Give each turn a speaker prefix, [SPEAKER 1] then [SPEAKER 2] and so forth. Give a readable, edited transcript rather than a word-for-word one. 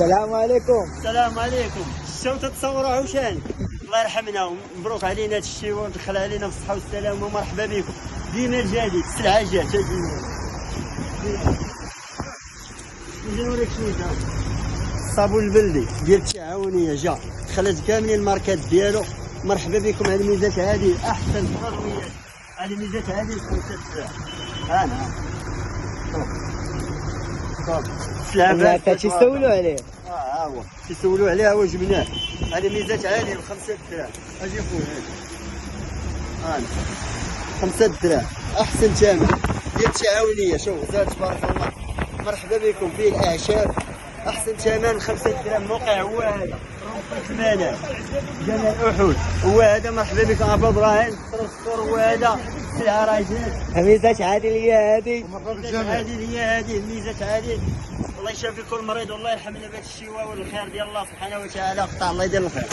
[SPEAKER 1] السلام عليكم.
[SPEAKER 2] السلام عليكم. شتو تتصوروا عوشان الله يرحمنا ومبروك علينا هذا الشيء ودخل علينا بالصحه والسلامه ومرحبا بكم. ديما الجديد السلعه جات ديما. نجي نوريك شنو جا الصابون البلدي ديال التعاونيه جا دخلت كاملين الماركات ديالو. مرحبا بكم على الميزات هذه احسن برودويات. هذه الميزات هذه 5 دراهم. انا
[SPEAKER 1] لا تيسولوا عليه.
[SPEAKER 2] ها هو تيسولوا عليه هو جبناه. هذه ميزات عاليه ب 5 دراهم. اجي خويا هاني 5 دراهم احسن ثمن ديال التعاونيه. شوف زاد تبارك الله. مرحبا بكم فيه الاعشاب احسن ثمن 5 دراهم. موقع هو هذا ثمانية جمال احد هو هذا. مرحبا بكم ابو ابراهيم ترانسبور هو هذا. السلعه راه جات.
[SPEAKER 1] ميزات عادليه هذه.
[SPEAKER 2] هذه الميزات هذه. الله يشافي كل مريض والله يرحمنا بهذا الشفاء والخير ديال الله سبحانه وتعالى. قطع الله يدير الخير.